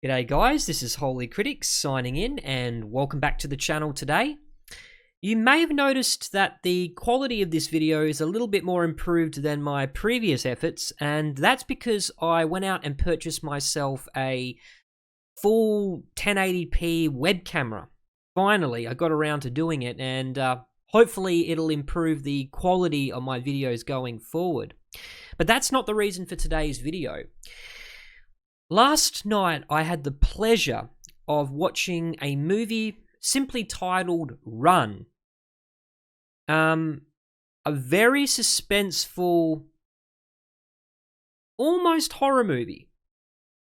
G'day guys, this is Holy Critics signing in and welcome back to the channel today. You may have noticed that the quality of this video is a little bit more improved than my previous efforts, and that's because I went out and purchased myself a full 1080p web camera. Finally, I got around to doing it, and hopefully it'll improve the quality of my videos going forward. But that's not the reason for today's video. Last night, I had the pleasure of watching a movie simply titled Run. A very suspenseful, almost horror movie,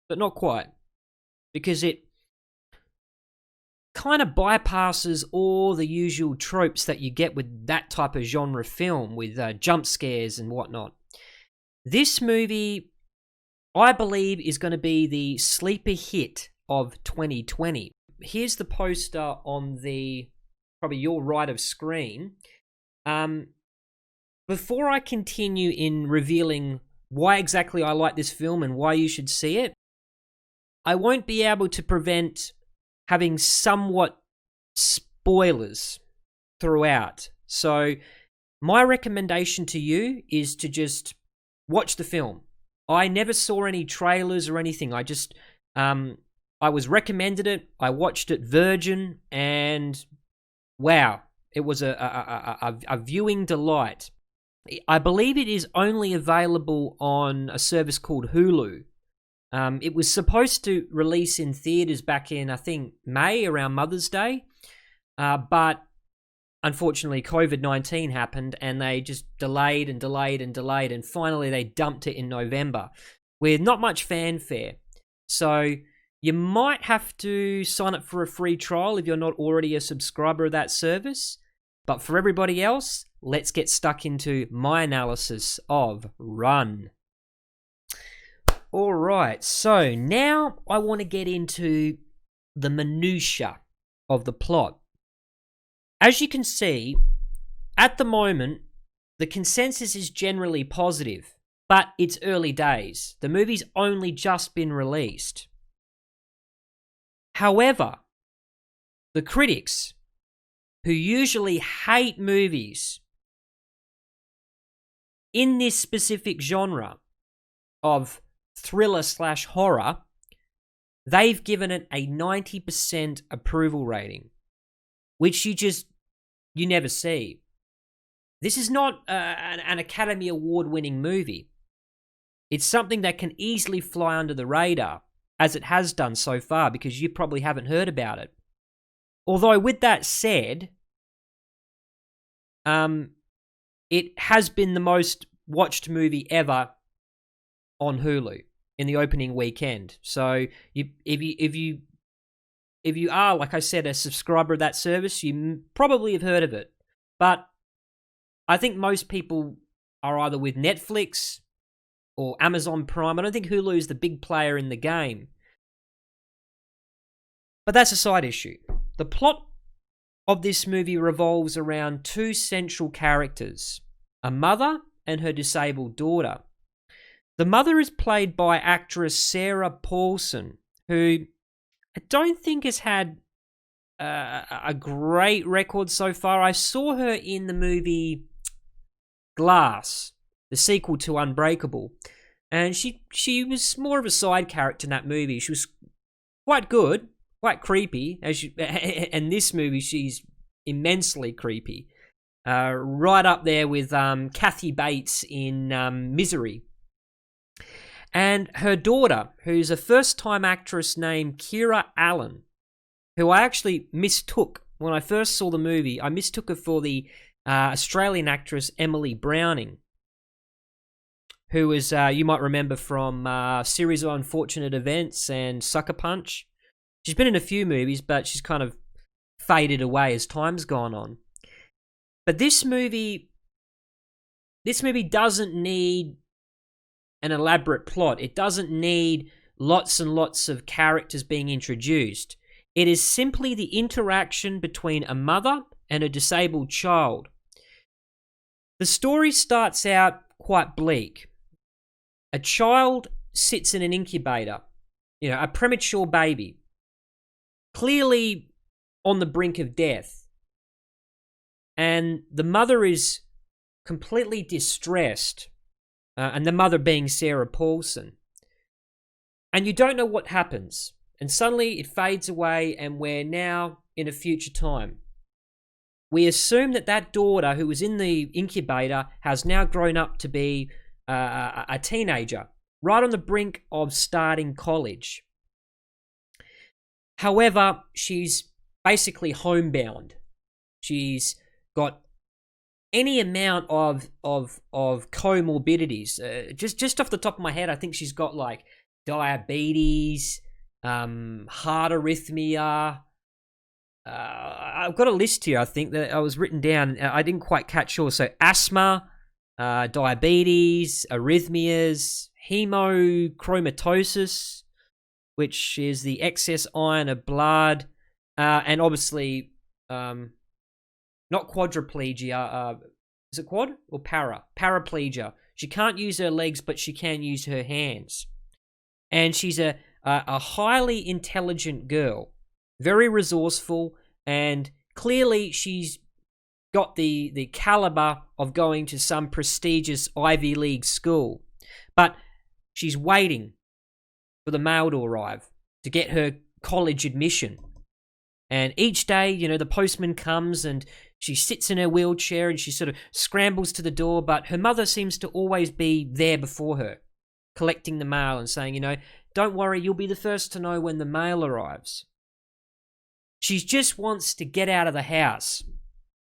but not quite, because it kind of bypasses all the usual tropes that you get with that type of genre film, with jump scares and whatnot. This movie, I believe, is going to be the sleeper hit of 2020. Here's the poster on the, probably your right of screen. Before I continue in revealing why exactly I like this film and why you should see it, I won't be able to prevent having somewhat spoilers throughout. So my recommendation to you is to just watch the film. I never saw any trailers or anything. I just, I was recommended it. I watched it virgin, and wow, it was a viewing delight. I believe it is only available on a service called Hulu. It was supposed to release in theaters back in, I think, May, around Mother's Day, but unfortunately, COVID-19 happened, and they just delayed and delayed and delayed, and finally they dumped it in November with not much fanfare. So you might have to sign up for a free trial if you're not already a subscriber of that service. But for everybody else, let's get stuck into my analysis of Run. All right, so now I want to get into the minutiae of the plot. As you can see, at the moment, the consensus is generally positive, but it's early days. The movie's only just been released. However, the critics, who usually hate movies in this specific genre of thriller/horror, they've given it a 90% approval rating, which you never see. This is not an Academy Award-winning movie. It's something that can easily fly under the radar, as it has done so far, because you probably haven't heard about it. Although, with that said, it has been the most watched movie ever on Hulu in the opening weekend. So, if you are, like I said, a subscriber of that service, you probably have heard of it. But I think most people are either with Netflix or Amazon Prime. I don't think Hulu is the big player in the game. But that's a side issue. The plot of this movie revolves around two central characters, a mother and her disabled daughter. The mother is played by actress Sarah Paulson, who I don't think has had a great record so far. I saw her in the movie Glass, the sequel to Unbreakable, and she was more of a side character in that movie. She was quite good, quite creepy, and this movie she's immensely creepy. Right up there with Kathy Bates in Misery. And her daughter, who's a first-time actress named Kira Allen, who I actually mistook when I first saw the movie. I mistook her for the Australian actress Emily Browning, who was, you might remember from Series of Unfortunate Events and Sucker Punch. She's been in a few movies, but she's kind of faded away as time's gone on. But this movie doesn't need an elaborate plot. It doesn't need lots and lots of characters being introduced. It is simply the interaction between a mother and a disabled child. The story starts out quite bleak. A child sits in an incubator a premature baby, clearly on the brink of death. And the mother is completely distressed, and the mother being Sarah Paulson. And you don't know what happens. And suddenly it fades away, and we're now in a future time. We assume that daughter who was in the incubator has now grown up to be a teenager, right on the brink of starting college. However, she's basically homebound. She's got any amount of comorbidities. Just off the top of my head, I think she's got like diabetes, heart arrhythmia. I've got a list here, I think, that I was written down. I didn't quite catch all. So asthma, diabetes, arrhythmias, hemochromatosis, which is the excess iron of blood, and obviously not quadriplegia. Is it quad or paraplegia? She can't use her legs, but she can use her hands. And she's a highly intelligent girl, very resourceful, and clearly she's got the caliber of going to some prestigious Ivy League school. But she's waiting for the mail to arrive to get her college admission. And each day, the postman comes and she sits in her wheelchair and she sort of scrambles to the door, but her mother seems to always be there before her, collecting the mail and saying, don't worry, you'll be the first to know when the mail arrives. She just wants to get out of the house.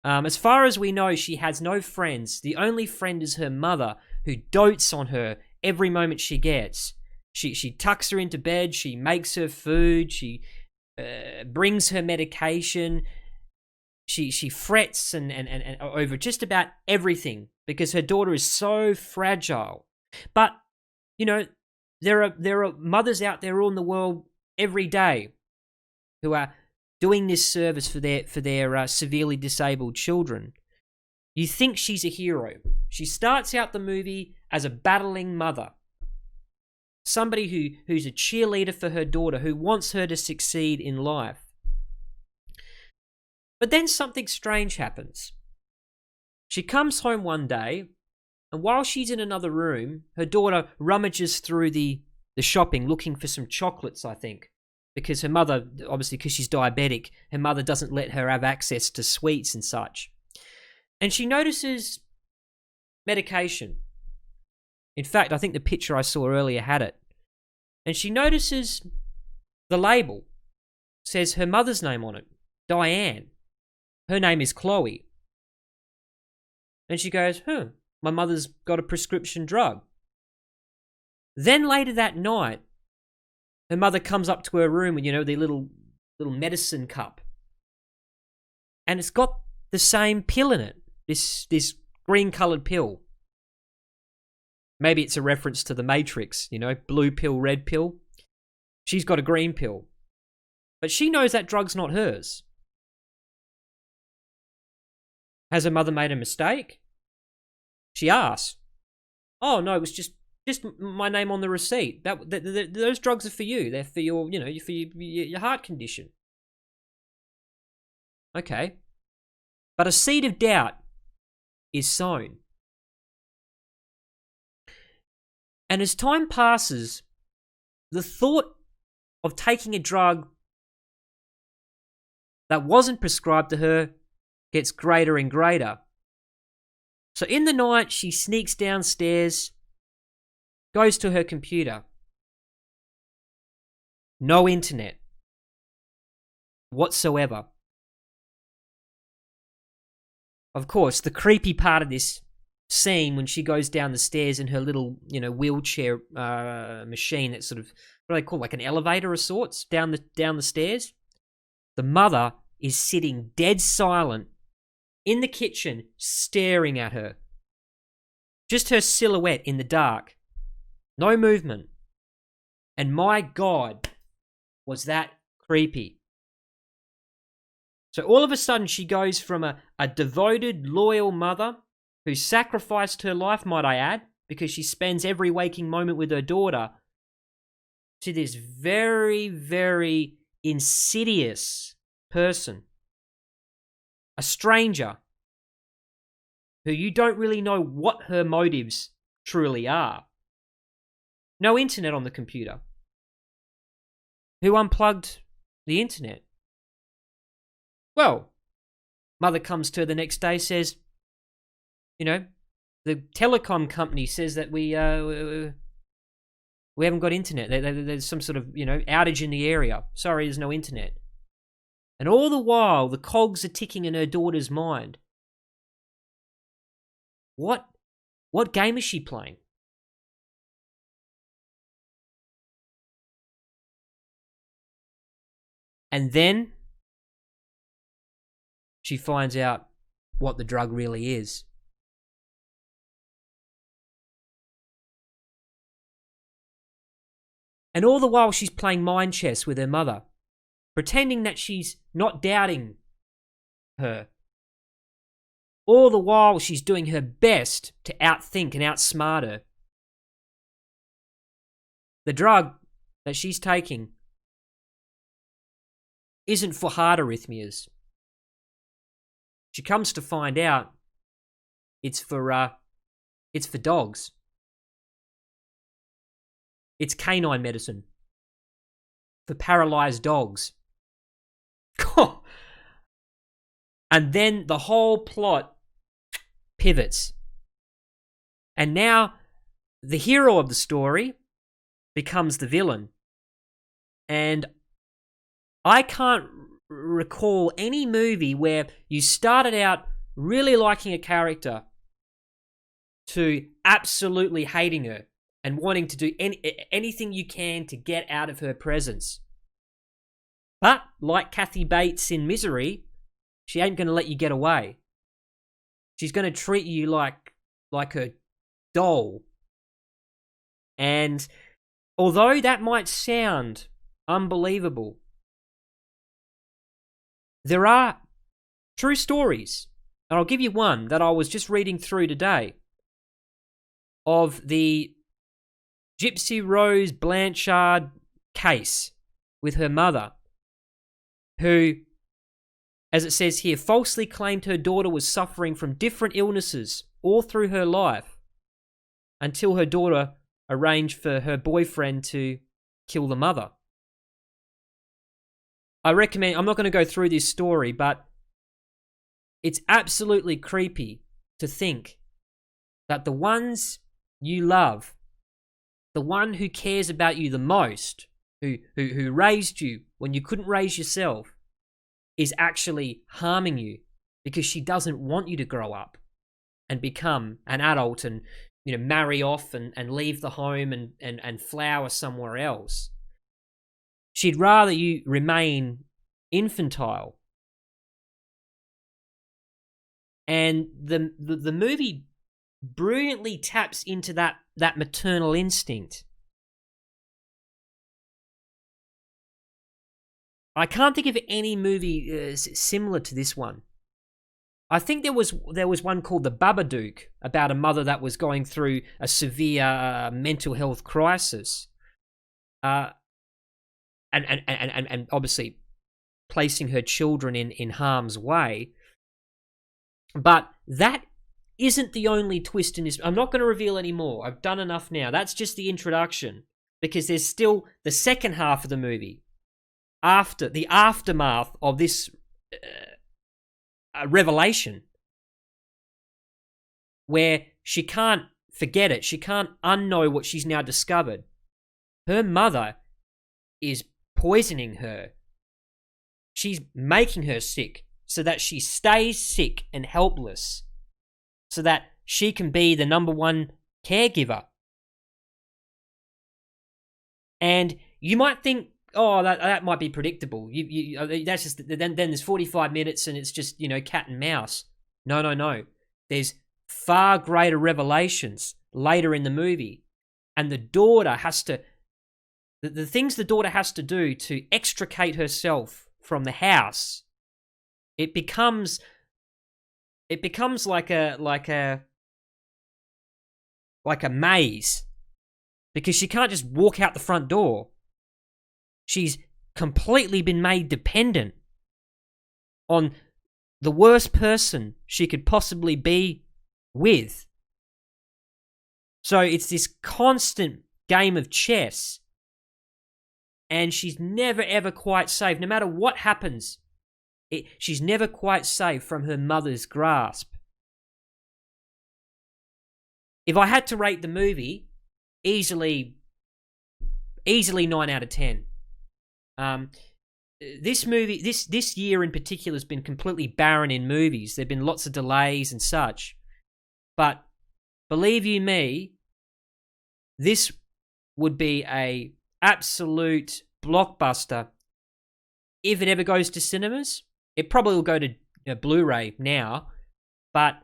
As far as we know, she has no friends. The only friend is her mother, who dotes on her every moment she gets. She tucks her into bed, she makes her food, she brings her medication. She frets and over just about everything because her daughter is so fragile. But there are mothers out there all in the world every day who are doing this service for their severely disabled children. You think she's a hero. She starts out the movie as a battling mother, somebody who's a cheerleader for her daughter, who wants her to succeed in life. But then something strange happens. She comes home one day, and while she's in another room, her daughter rummages through the shopping looking for some chocolates, I think, because her mother, obviously because she's diabetic, her mother doesn't let her have access to sweets and such. And she notices medication. In fact, I think the picture I saw earlier had it. And she notices the label. It says her mother's name on it, Diane. Her name is Chloe. And she goes, my mother's got a prescription drug. Then later that night, her mother comes up to her room with, the little medicine cup. And it's got the same pill in it, this green-coloured pill. Maybe it's a reference to the Matrix, blue pill, red pill. She's got a green pill. But she knows that drug's not hers. Has her mother made a mistake? She asks. Oh, no, it was just my name on the receipt. Those drugs are for you. They're for your, for your heart condition. Okay. But a seed of doubt is sown. And as time passes, the thought of taking a drug that wasn't prescribed to her gets greater and greater. So in the night, she sneaks downstairs, goes to her computer. No internet whatsoever. Of course, the creepy part of this scene when she goes down the stairs in her little, wheelchair machine that's sort of, what do they call it, like an elevator of sorts, down the stairs. The mother is sitting dead silent in the kitchen, staring at her. Just her silhouette in the dark. No movement. And my God, was that creepy. So all of a sudden she goes from a devoted, loyal mother who sacrificed her life, might I add, because she spends every waking moment with her daughter, to this very, very insidious person, a stranger, who you don't really know what her motives truly are. No internet on the computer. Who unplugged the internet? Well, mother comes to her the next day, says, the telecom company says that we haven't got internet. There's some sort of, outage in the area. Sorry, there's no internet. And all the while, the cogs are ticking in her daughter's mind. What game is she playing? And then she finds out what the drug really is. And all the while she's playing mind chess with her mother, pretending that she's not doubting her. All the while she's doing her best to outthink and outsmart her. The drug that she's taking isn't for heart arrhythmias. She comes to find out it's for dogs. It's canine medicine for paralyzed dogs. And then the whole plot pivots. And now the hero of the story becomes the villain. And I can't recall any movie where you started out really liking a character to absolutely hating her and wanting to do anything you can to get out of her presence. But, like Kathy Bates in Misery, she ain't going to let you get away. She's going to treat you like her doll. And although that might sound unbelievable, there are true stories. And I'll give you one that I was just reading through today of the Gypsy Rose Blanchard case with her mother, who, as it says here, falsely claimed her daughter was suffering from different illnesses all through her life until her daughter arranged for her boyfriend to kill the mother. I'm not going to go through this story, but it's absolutely creepy to think that the ones you love, the one who cares about you the most, who raised you when you couldn't raise yourself, is actually harming you because she doesn't want you to grow up and become an adult and marry off and leave the home and flower somewhere else. She'd rather you remain infantile. And the movie brilliantly taps into that maternal instinct. I can't think of any movie similar to this one. I think there was one called The Babadook about a mother that was going through a severe mental health crisis, and obviously placing her children in harm's way. But that isn't the only twist in this. I'm not going to reveal any more. I've done enough now. That's just the introduction, because there's still the second half of the movie, after the aftermath of this revelation, where she can't forget it. She can't unknow what she's now discovered. Her mother is poisoning her. She's making her sick so that she stays sick and helpless, so that she can be the number one caregiver. And you might think, oh, that might be predictable. That's just then there's 45 minutes and it's just cat and mouse. No. There's far greater revelations later in the movie, and the daughter has to the things the daughter has to do to extricate herself from the house. It becomes like a maze, because she can't just walk out the front door. She's completely been made dependent on the worst person she could possibly be with. So it's this constant game of chess. And she's never, ever quite safe. No matter what happens, she's never quite safe from her mother's grasp. If I had to rate the movie, easily 9 out of 10. This movie, this year in particular, has been completely barren in movies. There've been lots of delays and such. But believe you me, this would be a absolute blockbuster if it ever goes to cinemas. It probably will go to Blu-ray now, but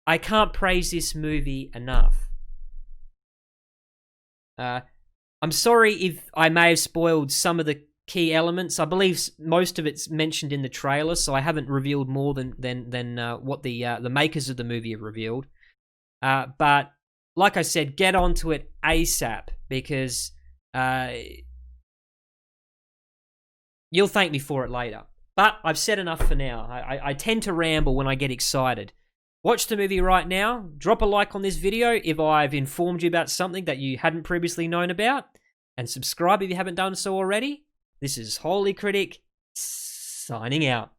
I can't praise this movie enough. I'm sorry if I may have spoiled some of the key elements. I believe most of it's mentioned in the trailer, so I haven't revealed more than what the makers of the movie have revealed. But like I said, get onto it ASAP, because you'll thank me for it later. But I've said enough for now. I tend to ramble when I get excited. Watch the movie right now. Drop a like on this video if I've informed you about something that you hadn't previously known about. And subscribe if you haven't done so already. This is Holy Critic, signing out.